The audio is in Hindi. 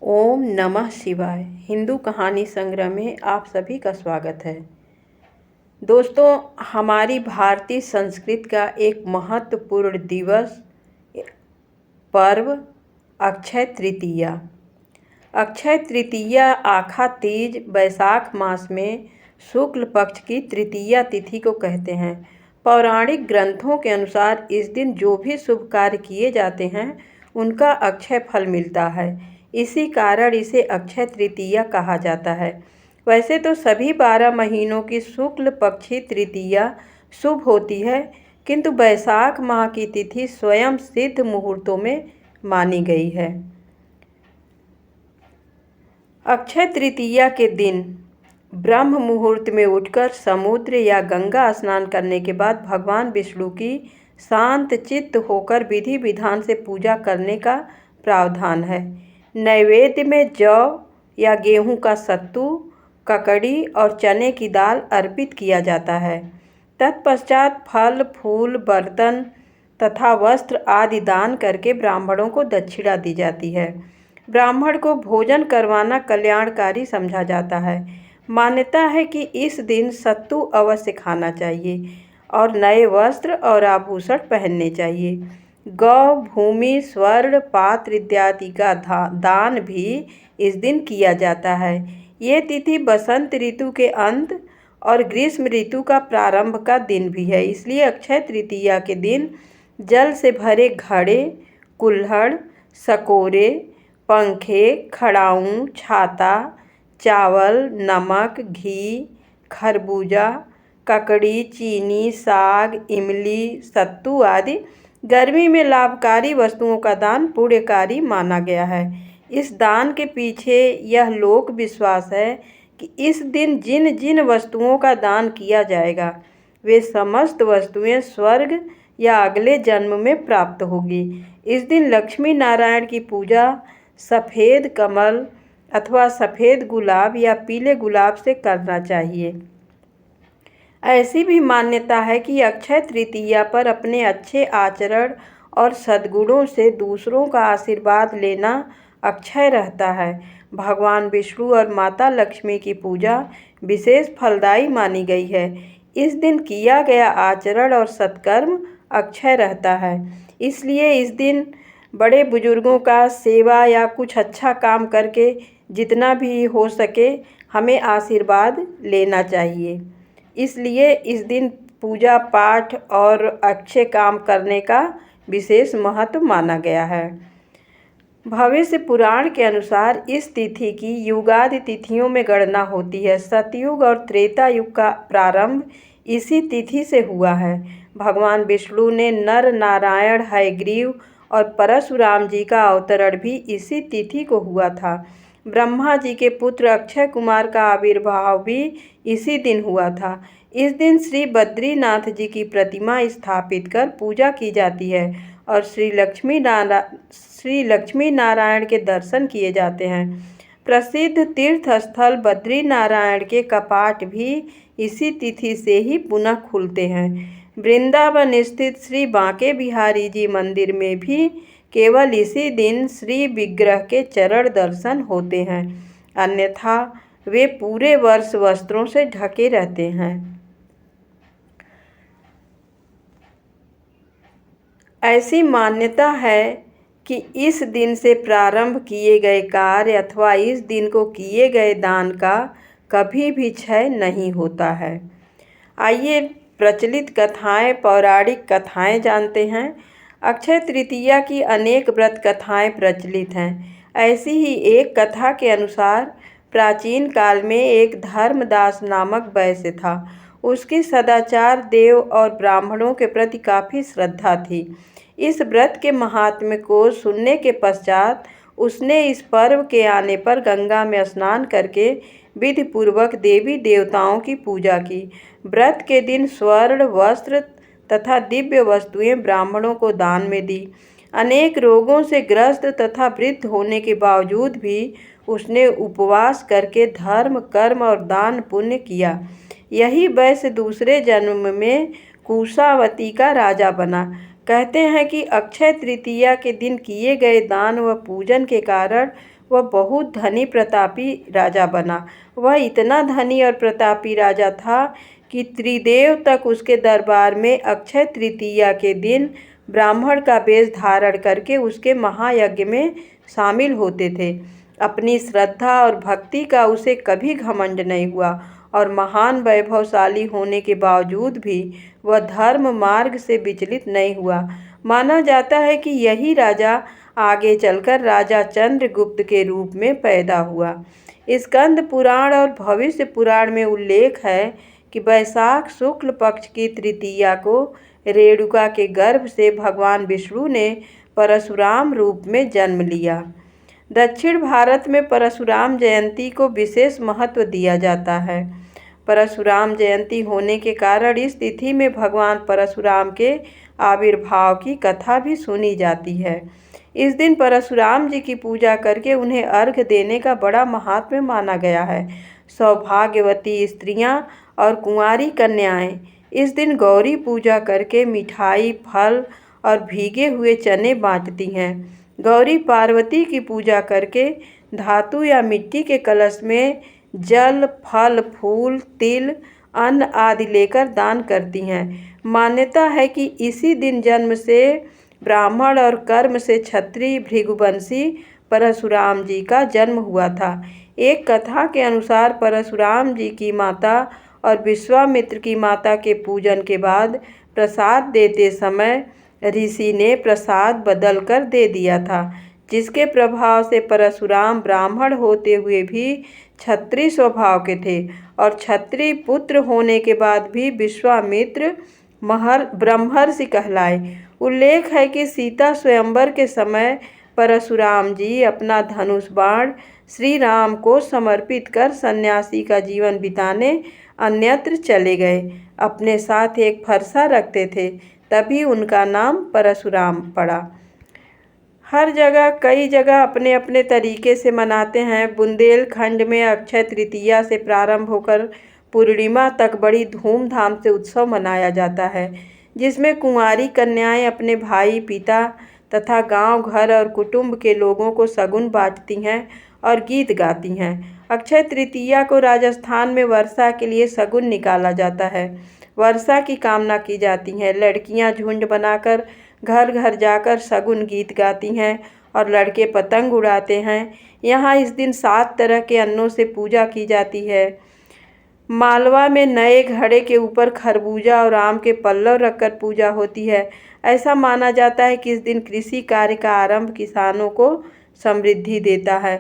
ओम नमः शिवाय। हिंदू कहानी संग्रह में आप सभी का स्वागत है। दोस्तों, हमारी भारतीय संस्कृति का एक महत्वपूर्ण दिवस पर्व अक्षय तृतीया। अक्षय तृतीया आखा तीज वैशाख मास में शुक्ल पक्ष की तृतीया तिथि को कहते हैं। पौराणिक ग्रंथों के अनुसार इस दिन जो भी शुभ कार्य किए जाते हैं उनका अक्षय फल मिलता है। इसी कारण इसे अक्षय तृतीया कहा जाता है। वैसे तो सभी 12 महीनों की शुक्ल पक्षी तृतीया शुभ होती है, किंतु वैशाख माह की तिथि स्वयं सिद्ध मुहूर्तों में मानी गई है। अक्षय तृतीया के दिन ब्रह्म मुहूर्त में उठकर समुद्र या गंगा स्नान करने के बाद भगवान विष्णु की शांत चित्त होकर विधि विधान से पूजा करने का प्रावधान है। नैवेद्य में जौ या गेहूं का सत्तू, ककड़ी और चने की दाल अर्पित किया जाता है। तत्पश्चात फल, फूल, बर्तन तथा वस्त्र आदि दान करके ब्राह्मणों को दक्षिणा दी जाती है। ब्राह्मण को भोजन करवाना कल्याणकारी समझा जाता है। मान्यता है कि इस दिन सत्तू अवश्य खाना चाहिए और नए वस्त्र और आभूषण पहनने चाहिए। गौ, भूमि, स्वर्ण, पात्र इत्यादि का दान भी इस दिन किया जाता है। ये तिथि बसंत ऋतु के अंत और ग्रीष्म ऋतु का प्रारंभ का दिन भी है। इसलिए अक्षय तृतीया के दिन जल से भरे घड़े, कुल्हड़, सकोरे, पंखे, खड़ाऊँ, छाता, चावल, नमक, घी, खरबूजा, ककड़ी, चीनी, साग, इमली, सत्तू आदि गर्मी में लाभकारी वस्तुओं का दान पुण्यकारी माना गया है। इस दान के पीछे यह लोक विश्वास है कि इस दिन जिन जिन वस्तुओं का दान किया जाएगा वे समस्त वस्तुएं स्वर्ग या अगले जन्म में प्राप्त होगी। इस दिन लक्ष्मी नारायण की पूजा सफ़ेद कमल अथवा सफ़ेद गुलाब या पीले गुलाब से करना चाहिए। ऐसी भी मान्यता है कि अक्षय तृतीया पर अपने अच्छे आचरण और सद्गुणों से दूसरों का आशीर्वाद लेना अक्षय रहता है। भगवान विष्णु और माता लक्ष्मी की पूजा विशेष फलदायी मानी गई है। इस दिन किया गया आचरण और सत्कर्म अक्षय रहता है। इसलिए इस दिन बड़े बुजुर्गों का सेवा या कुछ अच्छा काम करके जितना भी हो सके हमें आशीर्वाद लेना चाहिए। इसलिए इस दिन पूजा पाठ और अच्छे काम करने का विशेष महत्व माना गया है। भविष्य पुराण के अनुसार इस तिथि की युगादि तिथियों में गणना होती है। सतयुग और त्रेता युग का प्रारंभ इसी तिथि से हुआ है। भगवान विष्णु ने नर नारायण, हयग्रीव और परशुराम जी का अवतरण भी इसी तिथि को हुआ था। ब्रह्मा जी के पुत्र अक्षय कुमार का आविर्भाव भी इसी दिन हुआ था। इस दिन श्री बद्रीनाथ जी की प्रतिमा स्थापित कर पूजा की जाती है और श्री लक्ष्मी नारायण के दर्शन किए जाते हैं। प्रसिद्ध तीर्थ स्थल बद्रीनारायण के कपाट भी इसी तिथि से ही पुनः खुलते हैं। वृंदावन स्थित श्री बांके बिहारी जी मंदिर में भी केवल इसी दिन श्री विग्रह के चरण दर्शन होते हैं, अन्यथा वे पूरे वर्ष वस्त्रों से ढके रहते हैं। ऐसी मान्यता है कि इस दिन से प्रारंभ किए गए कार्य अथवा इस दिन को किए गए दान का कभी भी क्षय नहीं होता है। आइए प्रचलित कथाएं, पौराणिक कथाएं जानते हैं। अक्षय तृतीया की अनेक व्रत कथाएं प्रचलित हैं। ऐसी ही एक कथा के अनुसार प्राचीन काल में एक धर्मदास नामक वैश्य था। उसकी सदाचार, देव और ब्राह्मणों के प्रति काफ़ी श्रद्धा थी। इस व्रत के महात्म्य को सुनने के पश्चात उसने इस पर्व के आने पर गंगा में स्नान करके विधि पूर्वक देवी देवताओं की पूजा की। व्रत के दिन स्वर्ण वस्त्र तथा दिव्य वस्तुएं ब्राह्मणों को दान में दी। अनेक रोगों से ग्रस्त तथा वृद्ध होने के बावजूद भी उसने उपवास करके धर्म, कर्म और दान पुण्य किया। यही वैश्य दूसरे जन्म में कुशावती का राजा बना। कहते हैं कि अक्षय तृतीया के दिन किए गए दान व पूजन के कारण वह बहुत धनी प्रतापी राजा बना। वह इतना धनी और प्रतापी राजा था कि त्रिदेव तक उसके दरबार में अक्षय तृतीया के दिन ब्राह्मण का वेश धारण करके उसके महायज्ञ में शामिल होते थे। अपनी श्रद्धा और भक्ति का उसे कभी घमंड नहीं हुआ और महान वैभवशाली होने के बावजूद भी वह धर्म मार्ग से विचलित नहीं हुआ। माना जाता है कि यही राजा आगे चलकर राजा चंद्रगुप्त के रूप में पैदा हुआ। स्कंद पुराण और भविष्य पुराण में उल्लेख है कि वैशाख शुक्ल पक्ष की तृतीया को रेणुका के गर्भ से भगवान विष्णु ने परशुराम रूप में जन्म लिया। दक्षिण भारत में परशुराम जयंती को विशेष महत्व दिया जाता है। परशुराम जयंती होने के कारण इस तिथि में भगवान परशुराम के आविर्भाव की कथा भी सुनी जाती है। इस दिन परशुराम जी की पूजा करके उन्हें अर्घ्य देने का बड़ा महात्म्य माना गया है। सौभाग्यवती स्त्रियां और कुंवारी कन्याएं इस दिन गौरी पूजा करके मिठाई, फल और भीगे हुए चने बांटती हैं। गौरी पार्वती की पूजा करके धातु या मिट्टी के कलश में जल, फल, फूल, तिल, अन्न आदि लेकर दान करती हैं। मान्यता है कि इसी दिन जन्म से ब्राह्मण और कर्म से क्षत्रिय भृगुवंशी परशुराम जी का जन्म हुआ था। एक कथा के अनुसार परशुराम जी की माता और विश्वामित्र की माता के पूजन के बाद प्रसाद देते समय ऋषि ने प्रसाद बदल कर दे दिया था, जिसके प्रभाव से परशुराम ब्राह्मण होते हुए भी क्षत्रिय स्वभाव के थे और क्षत्रिय पुत्र होने के बाद भी विश्वामित्र ब्रह्मर्षि कहलाए। उल्लेख है कि सीता स्वयंवर के समय परशुराम जी अपना धनुष बाण श्री राम को समर्पित कर सन्यासी का जीवन बिताने अन्यत्र चले गए। अपने साथ एक फरसा रखते थे, तभी उनका नाम परशुराम पड़ा। हर जगह कई जगह अपने अपने तरीके से मनाते हैं। बुंदेलखंड में अक्षय तृतीया से प्रारंभ होकर पूर्णिमा तक बड़ी धूमधाम से उत्सव मनाया जाता है, जिसमें कुंवारी कन्याएं अपने भाई, पिता तथा गांव, घर और कुटुंब के लोगों को शगुन बांटती हैं और गीत गाती हैं। अक्षय तृतीया को राजस्थान में वर्षा के लिए शगुन निकाला जाता है। वर्षा की कामना की जाती है। लड़कियां झुंड बनाकर घर घर जाकर शगुन गीत गाती हैं और लड़के पतंग उड़ाते हैं। यहाँ इस दिन 7 तरह के अन्नों से पूजा की जाती है। मालवा में नए घड़े के ऊपर खरबूजा और आम के पल्लव रखकर पूजा होती है। ऐसा माना जाता है कि इस दिन कृषि कार्य का आरंभ किसानों को समृद्धि देता है।